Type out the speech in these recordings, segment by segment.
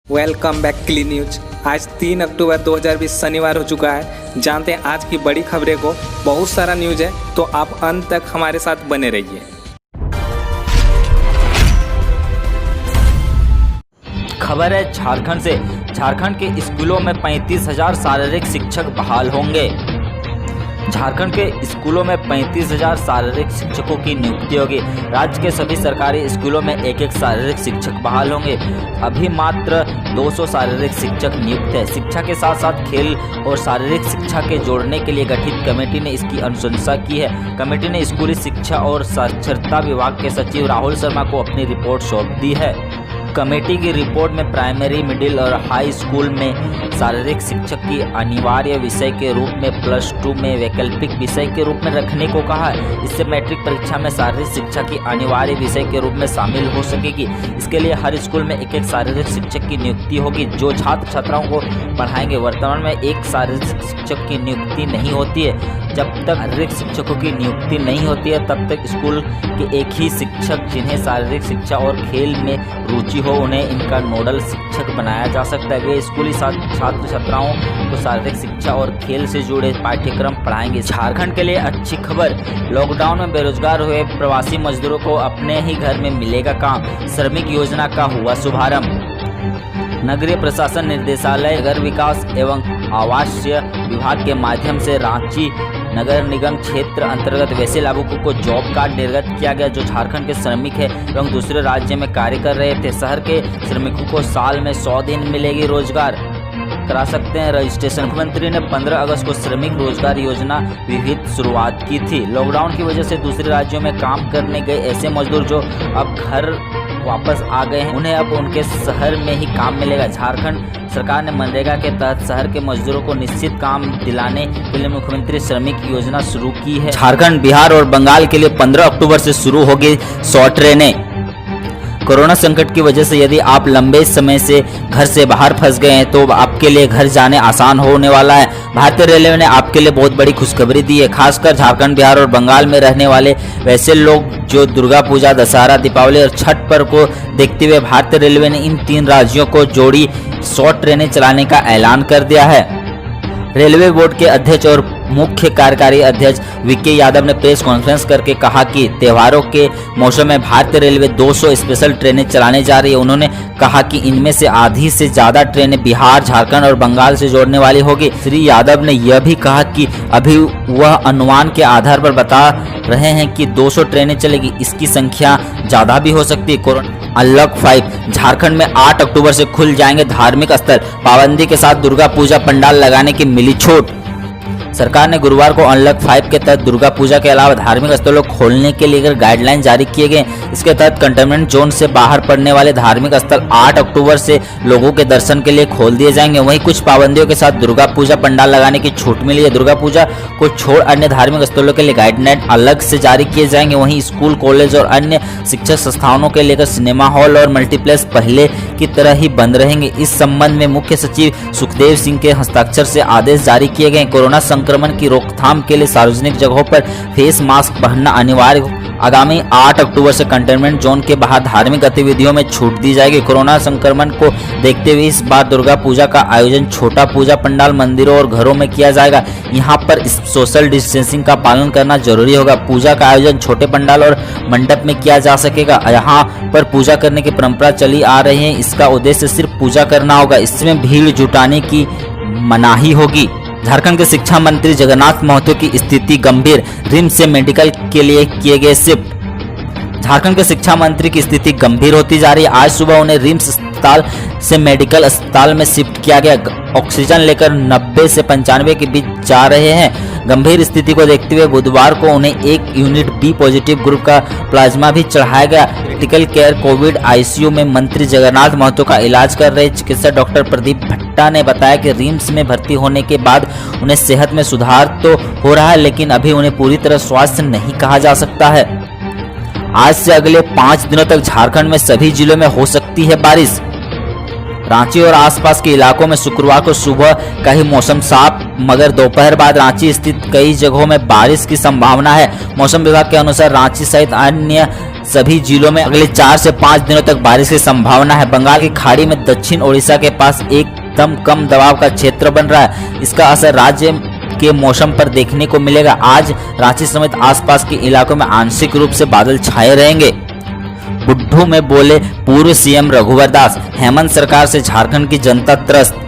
Welcome back क्ली news. आज 3 अक्टूबर 2020 शनिवार हो चुका है। जानते हैं आज की बड़ी खबरें को। बहुत सारा न्यूज है तो आप अंत तक हमारे साथ बने रहिए। खबर है झारखंड से। झारखंड के स्कूलों में 35,000 शारीरिक शिक्षक बहाल होंगे। झारखंड के स्कूलों में 35,000 शारीरिक शिक्षकों की नियुक्ति होगी। राज्य के सभी सरकारी स्कूलों में एक एक शारीरिक शिक्षक बहाल होंगे। अभी मात्र 200 शारीरिक शिक्षक नियुक्त है। शिक्षा के साथ साथ खेल और शारीरिक शिक्षा के जोड़ने के लिए गठित कमेटी ने इसकी अनुशंसा की है। कमेटी ने स्कूली शिक्षा और साक्षरता विभाग के सचिव राहुल शर्मा को अपनी रिपोर्ट सौंप दी है। कमेटी की रिपोर्ट में प्राइमरी, मिडिल और हाई स्कूल में शारीरिक शिक्षक की अनिवार्य विषय के रूप में +2 में वैकल्पिक विषय के रूप में रखने को कहा है। इससे मैट्रिक परीक्षा में शारीरिक शिक्षा की अनिवार्य विषय के रूप में शामिल हो सकेगी। इसके लिए हर स्कूल में एक एक शारीरिक शिक्षक की नियुक्ति होगी जो छात्र छात्राओं को पढ़ाएंगे। वर्तमान में एक शारीरिक शिक्षक की नियुक्ति नहीं होती है। जब तक शारीरिक शिक्षकों की नियुक्ति नहीं होती है तब तक स्कूल के एक ही शिक्षक जिन्हें शारीरिक शिक्षा और खेल में रुचि हो उन्हें इनका नोडल शिक्षक बनाया जा सकता है। वे स्कूली छात्र छात्राओं को शारीरिक शिक्षा और खेल से जुड़े पाठ्यक्रम पढ़ाएंगे। झारखंड के लिए अच्छी खबर। लॉकडाउन में बेरोजगार हुए प्रवासी मजदूरों को अपने ही घर में मिलेगा काम। श्रमिक योजना का हुआ शुभारंभ। नगरीय प्रशासन निर्देशालय, नगर विकास एवं आवास विभाग के माध्यम से रांची नगर निगम क्षेत्र अंतर्गत वैसे लाभुकों को जॉब कार्ड निर्गत किया गया जो झारखंड के श्रमिक है एवं दूसरे राज्य में कार्य कर रहे थे। शहर के श्रमिकों को साल में 100 दिन मिलेगी रोजगार करा सकते हैं रजिस्ट्रेशन। मुख्यमंत्री ने 15 अगस्त को श्रमिक रोजगार योजना विहित शुरुआत की थी। लॉकडाउन की वजह से दूसरे राज्यों में काम करने गए ऐसे मजदूर जो अब घर वापस आ गए हैं उन्हें अब उनके शहर में ही काम मिलेगा। झारखंड सरकार ने मनरेगा के तहत शहर के मजदूरों को निश्चित काम दिलाने के लिए मुख्यमंत्री श्रमिक योजना शुरू की है। झारखंड, बिहार और बंगाल के लिए 15 अक्टूबर से शुरू होगी 100 ट्रेनें। कोरोना संकट की वजह से यदि आप लंबे समय से घर से बाहर फंस गए हैं तो आपके लिए घर जाने आसान होने वाला है। भारतीय रेलवे ने आपके लिए बहुत बड़ी खुशखबरी दी है। खासकर झारखंड, बिहार और बंगाल में रहने वाले वैसे लोग जो दुर्गा पूजा, दशहरा, दीपावली और छठ पर्व को देखते हुए भारतीय रेलवे ने इन 3 राज्यों को जोड़ी 100 ट्रेनें चलाने का ऐलान कर दिया है। रेलवे बोर्ड के अध्यक्ष और मुख्य कार्यकारी अध्यक्ष वीके यादव ने प्रेस कॉन्फ्रेंस करके कहा कि त्योहारों के मौसम में भारतीय रेलवे 200 स्पेशल ट्रेनें चलाने जा रही है। उन्होंने कहा कि इनमें से आधी से ज़्यादा ट्रेनें बिहार, झारखंड और बंगाल से जोड़ने वाली होगी। श्री यादव ने यह भी कहा कि अभी वह अनुमान के आधार पर बता रहे हैं कि 200 ट्रेनें चलेगी, इसकी संख्या ज़्यादा भी हो सकती है। Corona unlock 5। झारखंड में 8 अक्टूबर से खुल जाएंगे धार्मिक स्थल। पाबंदी के साथ दुर्गा पूजा पंडाल लगाने की मिली छूट। सरकार ने गुरुवार को अनलॉक 5 के तहत दुर्गा पूजा के अलावा धार्मिक स्थलों को खोलने के लिए गाइडलाइन जारी किए गए। इसके तहत कंटेनमेंट जोन से बाहर पड़ने वाले धार्मिक स्थल 8 अक्टूबर से लोगों के दर्शन के लिए खोल दिए जाएंगे। वहीं कुछ पाबंदियों के साथ दुर्गा पूजा पंडाल लगाने की छूट मिली है। दुर्गा पूजा को छोड़ अन्य धार्मिक स्थलों के लिए गाइडलाइन अलग से जारी किए जाएंगे। वहीं स्कूल, कॉलेज और अन्य शिक्षक संस्थानों के लेकर सिनेमा हॉल और मल्टीप्लेक्स पहले की तरह ही बंद रहेंगे। इस संबंध में मुख्य सचिव सुखदेव सिंह के हस्ताक्षर से आदेश जारी किए गए। कोरोना संक्रमण की रोकथाम के लिए सार्वजनिक जगहों पर फेस मास्क पहनना अनिवार्य। आगामी 8 अक्टूबर से कंटेनमेंट जोन के बाहर धार्मिक गतिविधियों में छूट दी जाएगी। कोरोना संक्रमण को देखते हुए इस बार दुर्गा पूजा का आयोजन छोटा पूजा पंडाल मंदिरों और घरों में किया जाएगा। यहाँ पर सोशल डिस्टेंसिंग का पालन करना जरूरी होगा। पूजा का आयोजन छोटे पंडाल और मंडप में किया जा सकेगा। यहाँ पर पूजा करने की परंपरा चली आ रही है। इसका उद्देश्य सिर्फ पूजा करना होगा। इसमें भीड़ जुटाने की मनाही होगी। झारखंड के शिक्षा मंत्री जगन्नाथ महतो की स्थिति गंभीर। रिम्स से मेडिकल के लिए किए गए शिफ्ट। झारखंड के शिक्षा मंत्री की स्थिति गंभीर होती जा रही है। आज सुबह उन्हें रिम्स अस्पताल से मेडिकल अस्पताल में शिफ्ट किया गया। ऑक्सीजन लेकर 90 से 95 के बीच जा रहे हैं। गंभीर स्थिति को देखते हुए बुधवार को उन्हें 1 यूनिट बी पॉजिटिव ग्रुप का प्लाज्मा भी चढ़ाया गया। क्रिटिकल केयर कोविड आईसीयू में मंत्री जगन्नाथ महतो का इलाज कर रहे चिकित्सक डॉक्टर प्रदीप भट्टा ने बताया कि रिम्स में भर्ती होने के बाद उन्हें सेहत में सुधार तो हो रहा है लेकिन अभी उन्हें पूरी तरह स्वस्थ नहीं कहा जा सकता है। आज से अगले 5 दिनों तक झारखंड में सभी जिलों में हो सकती है बारिश। रांची और आसपास के इलाकों में शुक्रवार को सुबह का ही मौसम साफ, मगर दोपहर बाद रांची स्थित कई जगहों में बारिश की संभावना है। मौसम विभाग के अनुसार रांची सहित अन्य सभी जिलों में अगले 4 से 5 दिनों तक बारिश की संभावना है। बंगाल की खाड़ी में दक्षिण ओडिशा के पास एकदम कम दबाव का क्षेत्र बन रहा है। इसका असर राज्य के मौसम पर देखने को मिलेगा। आज रांची समेत आसपास के इलाकों में आंशिक रूप से बादल छाए रहेंगे। बुड्ढू में बोले पूर्व सीएम रघुवर दास, हेमंत सरकार से झारखंड की जनता त्रस्त।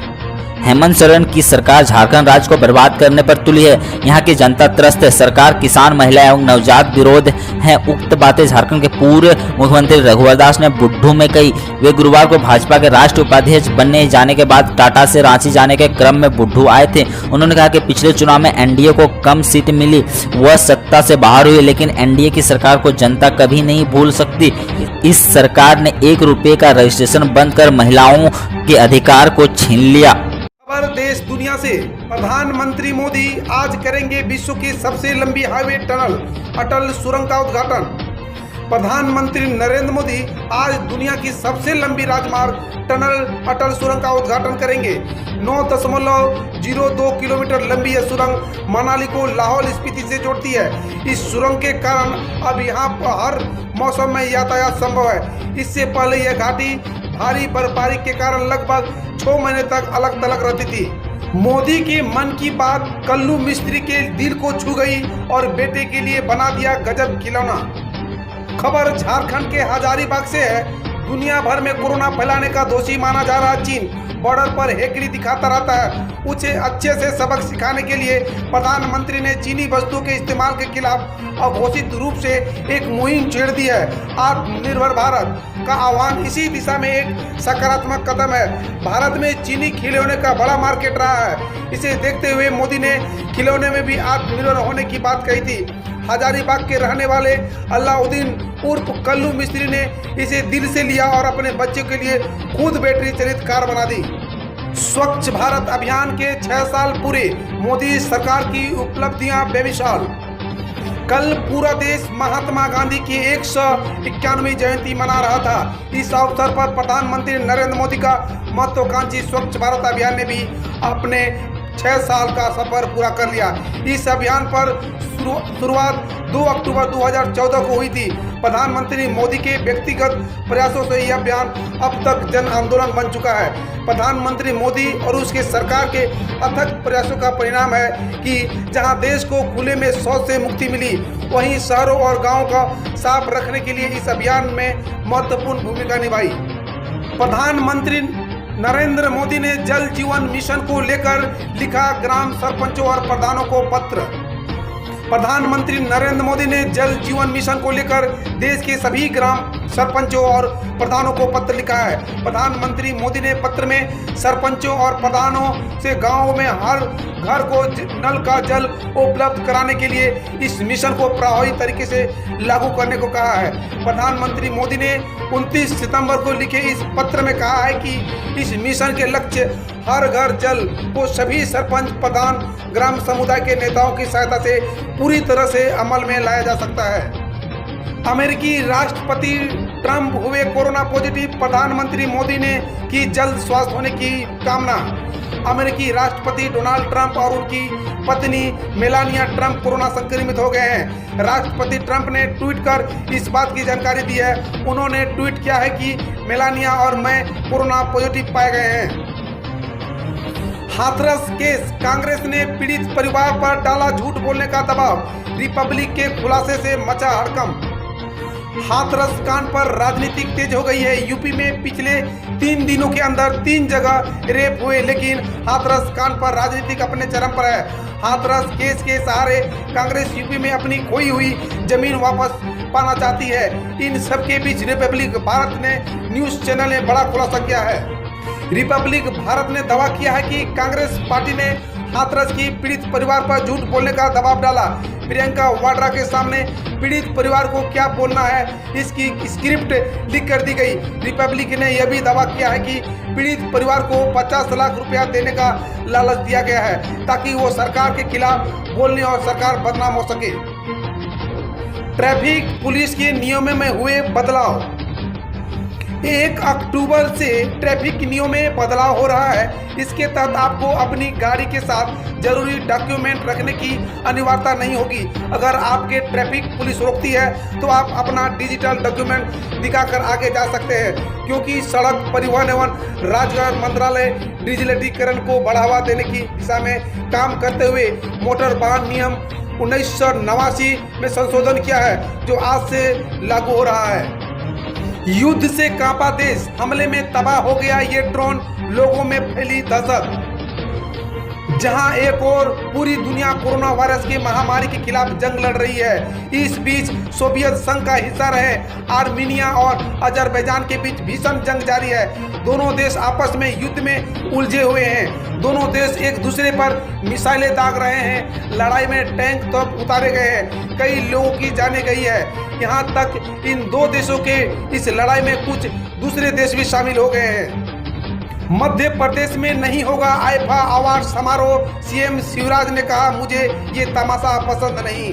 हेमंत सोरेन की सरकार झारखंड राज्य को बर्बाद करने पर तुली है। यहाँ की जनता त्रस्त है। सरकार किसान, महिला एवं नवजात विरोध है। उक्त बातें झारखंड के पूर्व मुख्यमंत्री रघुवर दास ने बुड्ढू में कही। वे गुरुवार को भाजपा के राष्ट्रीय उपाध्यक्ष बनने जाने के बाद टाटा से रांची जाने के क्रम में बुड्ढू आए थे। उन्होंने कहा कि पिछले चुनाव में एनडीए को कम सीट मिली, वह सत्ता से बाहर हुई, लेकिन एनडीए की सरकार को जनता कभी नहीं भूल सकती। इस सरकार ने 1 रुपये का रजिस्ट्रेशन बंद कर महिलाओं के अधिकार को छीन लिया। खबर देश दुनिया से। प्रधानमंत्री मोदी आज करेंगे विश्व की सबसे लंबी हाईवे टनल अटल सुरंग का उद्घाटन। प्रधानमंत्री नरेंद्र मोदी आज दुनिया की सबसे लंबी राजमार्ग टनल अटल सुरंग का उद्घाटन करेंगे। 9.02 किलोमीटर लंबी यह सुरंग मनाली को लाहौल स्पीति से जोड़ती है। इस सुरंग के कारण अब यहाँ पर हर मौसम में यातायात संभव है। इससे पहले यह घाटी भारी बर्फबारी के कारण लगभग 6 महीने तक अलग थलग रहती थी। मोदी के मन की बात कल्लू मिस्त्री के दिल को छू गई और बेटे के लिए बना दिया गजब खिलौना। खबर झारखंड के हजारीबाग से है। दुनिया भर में कोरोना फैलाने का दोषी माना जा रहा चीन बॉर्डर पर हेकड़ी दिखाता रहता है। उसे अच्छे से सबक सिखाने के लिए प्रधानमंत्री ने चीनी वस्तुओं के इस्तेमाल के खिलाफ अघोषित रूप से एक मुहिम छेड़ दी है। आत्मनिर्भर भारत का आह्वान इसी दिशा में एक सकारात्मक कदम है। भारत में चीनी खिलौने का बड़ा मार्केट रहा है। इसे देखते हुए मोदी ने खिलौने में भी आत्मनिर्भर होने की बात कही थी। हजारीबाग के रहने वाले अलाउद्दीन उर्फ कल्लू मिस्त्री ने इसे दिल से लिया और अपने बच्चे के लिए खुद बैटरी चालित कार बना दी। स्वच्छ भारत अभियान के 6 साल पूरे, मोदी सरकार की उपलब्धियां बेमिसाल। कल पूरा देश महात्मा गांधी की 191वीं जयंती मना रहा था। इस अवसर पर प्रधानमंत्री नरेंद्र मोदी का महत्वाकांक्षी स्वच्छ भारत अभियान ने भी अपने 6 साल का सफर पूरा कर लिया। इस अभियान पर शुरुआत 2 अक्टूबर 2014 को हुई थी। प्रधानमंत्री मोदी के व्यक्तिगत प्रयासों से यह अभियान अब तक जन आंदोलन बन चुका है। प्रधानमंत्री मोदी और उसके सरकार के अथक प्रयासों का परिणाम है कि जहां देश को खुले में शौच से मुक्ति मिली, वहीं शहरों और गांवों को साफ रखने के लिए इस अभियान में महत्वपूर्ण भूमिका निभाई। प्रधानमंत्री नरेंद्र मोदी ने जल जीवन मिशन को लेकर लिखा ग्राम सरपंचों और प्रधानों को पत्र। प्रधानमंत्री नरेंद्र मोदी ने जल जीवन मिशन को लेकर देश के सभी ग्राम सरपंचों और प्रधानों को पत्र लिखा है। प्रधानमंत्री मोदी ने पत्र में सरपंचों और प्रधानों से गांवों में हर घर को नल का जल उपलब्ध कराने के लिए इस मिशन को प्रभावी तरीके से लागू करने को कहा है। प्रधानमंत्री मोदी ने 29 सितंबर को लिखे इस पत्र में कहा है कि इस मिशन के लक्ष्य हर घर जल को सभी सरपंच, प्रधान, ग्राम समुदाय के नेताओं की सहायता से पूरी तरह से अमल में लाया जा सकता है। अमेरिकी राष्ट्रपति ट्रंप हुए कोरोना पॉजिटिव, प्रधानमंत्री मोदी ने की जल्द स्वस्थ होने की कामना। अमेरिकी राष्ट्रपति डोनाल्ड ट्रंप और उनकी पत्नी मेलानिया ट्रंप कोरोना संक्रमित हो गए हैं। राष्ट्रपति ट्रंप ने ट्वीट कर इस बात की जानकारी दी है। उन्होंने ट्वीट किया है कि मेलानिया और मैं कोरोना पॉजिटिव पाए गए हैं। हाथरस केस, कांग्रेस ने पीड़ित परिवार पर डाला झूठ बोलने का दबाव, रिपब्लिक के खुलासे से मचा हड़कंप। हाथरस कांड पर राजनीतिक तेज हो गई है। यूपी में पिछले 3 दिनों के अंदर 3 जगह रेप हुए, लेकिन हाथरस कांड पर राजनीतिक अपने चरम पर है। हाथरस केस के सहारे कांग्रेस यूपी में अपनी खोई हुई जमीन वापस पाना चाहती है। इन सब के बीच रिपब्लिक भारत ने न्यूज चैनल ने बड़ा खुलासा किया है। रिपब्लिक भारत ने दावा किया है कि कांग्रेस पार्टी ने हाथरस की पीड़ित परिवार पर झूठ बोलने का दबाव डाला। प्रियंका वाड्रा के सामने पीड़ित परिवार को क्या बोलना है, इसकी स्क्रिप्ट लीक कर दी गई। रिपब्लिक ने यह भी दावा किया है कि पीड़ित परिवार को 50 लाख रुपया देने का लालच दिया गया है ताकि वो सरकार के खिलाफ बोलने और सरकार बदनाम हो सके। ट्रैफिक पुलिस के नियमों में हुए बदलाव। 1 अक्टूबर से ट्रैफिक नियमों में बदलाव हो रहा है। इसके तहत आपको अपनी गाड़ी के साथ जरूरी डॉक्यूमेंट रखने की अनिवार्यता नहीं होगी। अगर आपके ट्रैफिक पुलिस रोकती है तो आप अपना डिजिटल डॉक्यूमेंट दिखाकर आगे जा सकते हैं, क्योंकि सड़क परिवहन एवं राजमार्ग मंत्रालय डिजिटलीकरण को बढ़ावा देने की दिशा में काम करते हुए मोटर वाहन नियम 1989 में संशोधन किया है, जो आज से लागू हो रहा है। युद्ध से कांपा देश, हमले में तबाह हो गया ये ड्रोन, लोगों में फैली दहशत। जहां एक और पूरी दुनिया कोरोना वायरस की महामारी के खिलाफ जंग लड़ रही है, इस बीच सोवियत संघ का हिस्सा रहे आर्मीनिया और अजरबैजान के बीच भीषण जंग जारी है। दोनों देश आपस में युद्ध में उलझे हुए हैं। दोनों देश एक दूसरे पर मिसाइलें दाग रहे हैं। लड़ाई में टैंक तोप उतारे गए हैं, कई लोगों की जाने गई है। यहाँ तक इन दो देशों के इस लड़ाई में कुछ दूसरे देश भी शामिल हो गए हैं। मध्य प्रदेश में नहीं होगा आईफा अवार्ड समारोह, सीएम शिवराज ने कहा मुझे ये तमाशा पसंद नहीं।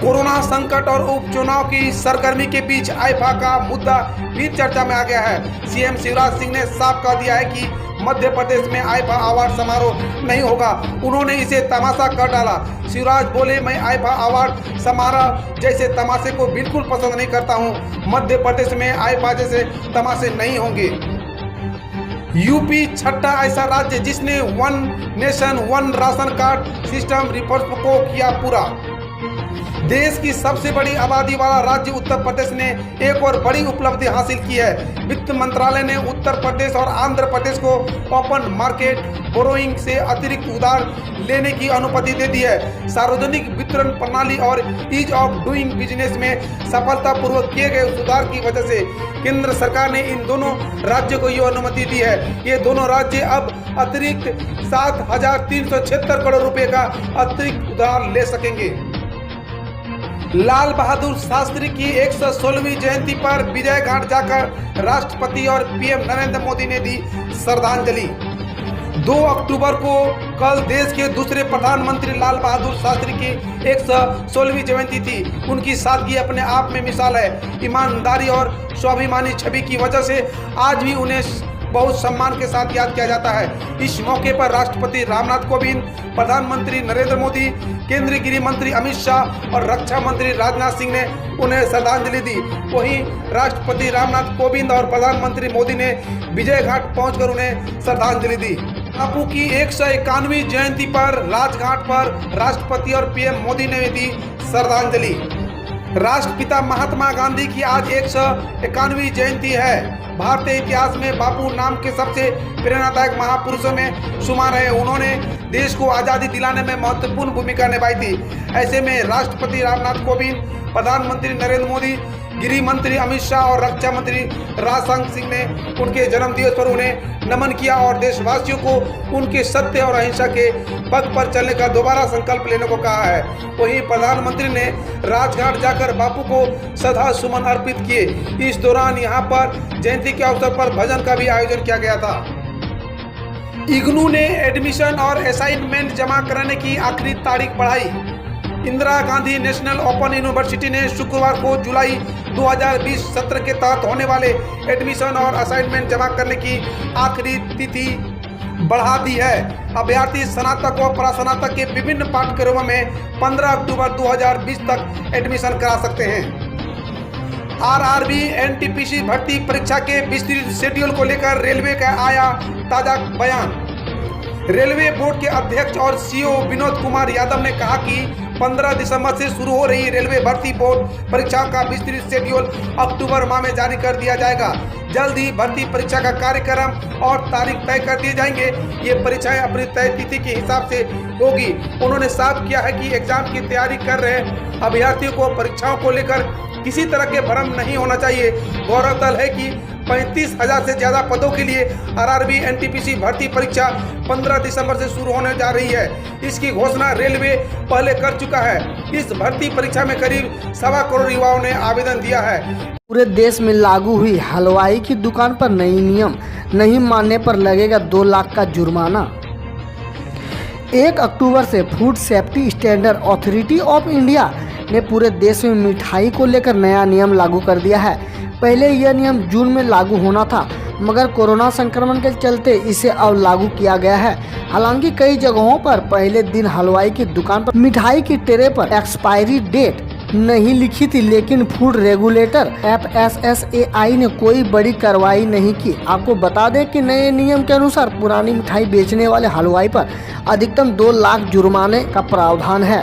कोरोना संकट और उपचुनाव की सरगर्मी के बीच आईफा का मुद्दा फिर चर्चा में आ गया है। सीएम शिवराज सिंह ने साफ कह दिया है कि मध्य प्रदेश में आईफा अवार्ड समारोह नहीं होगा। उन्होंने इसे तमाशा कर डाला। शिवराज बोले, मैं आईफा अवार्ड समारोह जैसे तमाशे को बिल्कुल पसंद नहीं करता हूं। मध्य प्रदेश में आईफा जैसे तमाशे नहीं होंगे। यूपी छठा ऐसा राज्य जिसने one nation one ration card system reform को किया पूरा। देश की सबसे बड़ी आबादी वाला राज्य उत्तर प्रदेश ने एक और बड़ी उपलब्धि हासिल की है। वित्त मंत्रालय ने उत्तर प्रदेश और आंध्र प्रदेश को ओपन मार्केट बोरोइंग से अतिरिक्त उधार लेने की अनुमति दे दी है। सार्वजनिक वितरण प्रणाली और ईज ऑफ डूइंग बिजनेस में सफलतापूर्वक किए गए सुधार की वजह से केंद्र सरकार ने इन दोनों राज्यों को ये अनुमति दी है। ये दोनों राज्य अब अतिरिक्त 7,376 करोड़ रुपए का अतिरिक्त उधार ले सकेंगे। लाल बहादुर शास्त्री की 116वीं जयंती पर विजय घाट जाकर राष्ट्रपति और पीएम नरेंद्र मोदी ने दी श्रद्धांजलि। 2 अक्टूबर को कल देश के दूसरे प्रधानमंत्री लाल बहादुर शास्त्री की 116वीं जयंती थी। उनकी सादगी अपने आप में मिसाल है। ईमानदारी और स्वाभिमानी छवि की वजह से आज भी उन्हें बहुत सम्मान के साथ याद किया जाता है। इस मौके पर राष्ट्रपति रामनाथ कोविंद, प्रधानमंत्री नरेंद्र मोदी, केंद्रीय गृह मंत्री अमित शाह और रक्षा मंत्री राजनाथ सिंह ने उन्हें श्रद्धांजलि दी। वहीं राष्ट्रपति रामनाथ कोविंद और प्रधानमंत्री मोदी ने विजय घाट पहुंचकर उन्हें श्रद्धांजलि दी। बापू की 191वीं जयंती पर राजघाट पर राष्ट्रपति और पीएम मोदी ने दी श्रद्धांजलि। राष्ट्रपिता महात्मा गांधी की आज 191वीं जयंती है। भारतीय इतिहास में बापू नाम के सबसे प्रेरणादायक महापुरुषों में शुमार है। उन्होंने देश को आज़ादी दिलाने में महत्वपूर्ण भूमिका निभाई थी। ऐसे में राष्ट्रपति रामनाथ कोविंद, प्रधानमंत्री नरेंद्र मोदी, गृह मंत्री अमित शाह और रक्षा मंत्री राजनाथ सिंह ने उनके जन्मदिवस पर उन्हें नमन किया और देशवासियों को उनके सत्य और अहिंसा के पथ पर चलने का दोबारा संकल्प लेने को कहा है। वहीं प्रधानमंत्री ने राजघाट जाकर बापू को श्रद्धा सुमन अर्पित किए। इस दौरान यहां पर जयंती के अवसर पर भजन का भी आयोजन किया गया था। इग्नू ने एडमिशन और असाइनमेंट जमा कराने की आखिरी तारीख बढ़ाई। Indira Gandhi national open university ने शुक्रवार को जुलाई 2020 सत्र के तहत होने वाले एडमिशन और असाइनमेंट जमा करने की आखिरी तिथि बढ़ा दी है। अभ्यर्थी स्नातक और परास्नातक के विभिन्न पाठ्यक्रमों में 15 अक्टूबर 2020 तक एडमिशन करा सकते हैं। आरआरबी एनटीपीसी भर्ती परीक्षा के विस्तृत शेड्यूल को लेकर रेलवे का आया ताजा बयान। रेलवे बोर्ड के अध्यक्ष और सीईओ विनोद कुमार यादव ने कहा कि 15 दिसंबर से शुरू हो रही रेलवे भर्ती बोर्ड परीक्षाओं का विस्तृत शेड्यूल अक्टूबर माह में जारी कर दिया जाएगा। जल्द ही भर्ती परीक्षा का कार्यक्रम और तारीख तय कर दिए जाएंगे। ये परीक्षाएं अपनी तय तिथि के हिसाब से होगी। उन्होंने साफ किया है कि एग्जाम की तैयारी कर रहे अभ्यर्थियों को परीक्षाओं को लेकर किसी तरह के भ्रम नहीं होना चाहिए। गौरतलब है कि 35,000 से ज़्यादा पदों के लिए आरआरबी एनटीपीसी भर्ती परीक्षा 15 दिसंबर से शुरू होने जा रही है। इसकी घोषणा रेलवे पहले कर चुका है। इस भर्ती परीक्षा में करीब 1.25 करोड़ युवाओं ने आवेदन दिया है। पूरे देश में लागू हुई हलवाई की दुकान पर नई नियम, नहीं मानने पर लगेगा 2 लाख का जुर्माना। 1 अक्टूबर से food safety standard authority of India ने पूरे देश में मिठाई को लेकर नया नियम लागू कर दिया है। पहले यह नियम जून में लागू होना था, मगर कोरोना संक्रमण के चलते इसे अब लागू किया गया है। हालांकि कई जगहों पर पहले दिन हलवाई की दुकान पर मिठाई की ट्रे पर एक्सपायरी डेट नहीं लिखी थी, लेकिन फूड रेगुलेटर FSSAI ने कोई बड़ी कार्रवाई नहीं की। आपको बता दें कि नए नियम के अनुसार पुरानी मिठाई बेचने वाले हलवाई पर अधिकतम 2 लाख जुर्माने का प्रावधान है।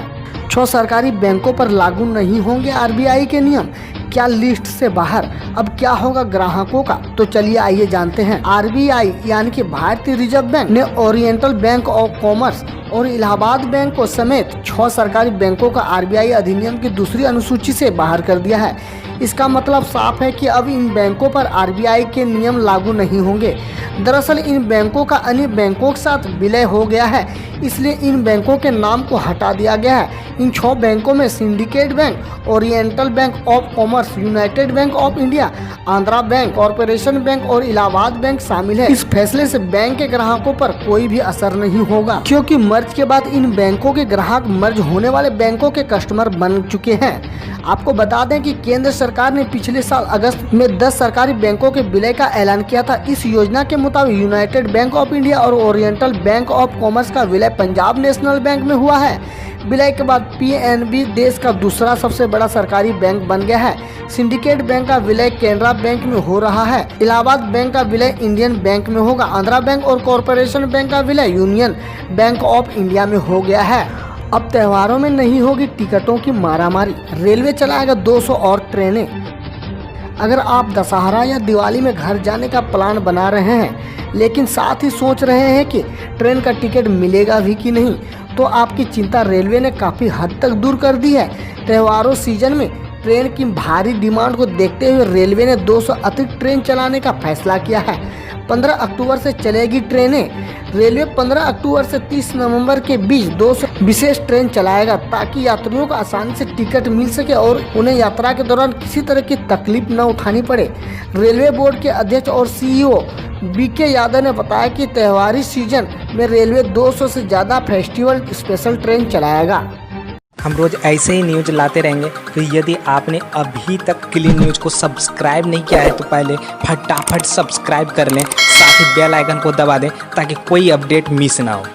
6 सरकारी बैंकों पर लागू नहीं होंगे RBI के नियम। क्या लिस्ट से बाहर? अब क्या होगा ग्राहकों का? तो चलिए आइए जानते हैं। RBI यानी कि भारतीय रिजर्व बैंक ने ओरिएंटल बैंक ऑफ कॉमर्स और इलाहाबाद बैंक को समेत 6 सरकारी बैंकों का RBI अधिनियम की दूसरी अनुसूची से बाहर कर दिया है। इसका मतलब साफ है कि अब इन बैंकों पर RBI के नियम लागू नहीं होंगे। दरअसल इन बैंकों का अन्य बैंकों के साथ विलय हो गया है, इसलिए इन बैंकों के नाम को हटा दिया गया है। इन 6 बैंकों में syndicate bank, oriental bank of commerce, United bank of India, Andhra bank, corporation bank और इलाहाबाद बैंक शामिल है। इस फैसले से बैंक के ग्राहकों पर कोई भी असर नहीं होगा, क्योंकि मर्ज के बाद इन बैंकों के ग्राहक मर्ज होने वाले बैंकों के कस्टमर बन चुके हैं। आपको बता दें कि केंद्र सरकार ने पिछले साल अगस्त में 10 सरकारी बैंकों के विलय का ऐलान किया था। इस योजना के मुताबिक यूनाइटेड बैंक ऑफ इंडिया और ओरिएंटल बैंक ऑफ कॉमर्स का विलय पंजाब नेशनल बैंक में हुआ है। विलय के बाद PNB देश का दूसरा सबसे बड़ा सरकारी बैंक बन गया है। सिंडिकेट बैंक का विलय कैनरा बैंक में हो रहा है। इलाहाबाद बैंक का विलय इंडियन बैंक में होगा। आंध्रा बैंक और कॉरपोरेशन बैंक का विलय यूनियन बैंक ऑफ इंडिया में हो गया है। अब त्योहारों में नहीं होगी टिकटों की मारामारी। रेलवे चलाएगा 200 और ट्रेनें। अगर आप दशहरा या दिवाली में घर जाने का प्लान बना रहे हैं, लेकिन साथ ही सोच रहे हैं कि ट्रेन का टिकट मिलेगा भी कि नहीं, तो आपकी चिंता रेलवे ने काफ़ी हद तक दूर कर दी है। त्योहारों सीजन में ट्रेन की भारी डिमांड को देखते हुए रेलवे ने 200 अतिरिक्त ट्रेन चलाने का फैसला किया है। 15 अक्टूबर से चलेगी ट्रेनें। रेलवे 15 अक्टूबर से 30 नवंबर के बीच 200 विशेष ट्रेन चलाएगा, ताकि यात्रियों को आसानी से टिकट मिल सके और उन्हें यात्रा के दौरान किसी तरह की तकलीफ न उठानी पड़े। रेलवे बोर्ड के अध्यक्ष और CEO BK यादव ने बताया कि त्योहारी सीजन में रेलवे 200 से ज़्यादा फेस्टिवल स्पेशल ट्रेन चलाएगा। हम रोज ऐसे ही न्यूज लाते रहेंगे, तो यदि आपने अभी तक क्लीन न्यूज को सब्सक्राइब नहीं किया है तो पहले फटाफट सब्सक्राइब कर लें, साथ ही बेल आइकन को दबा दें ताकि कोई अपडेट मिस ना हो।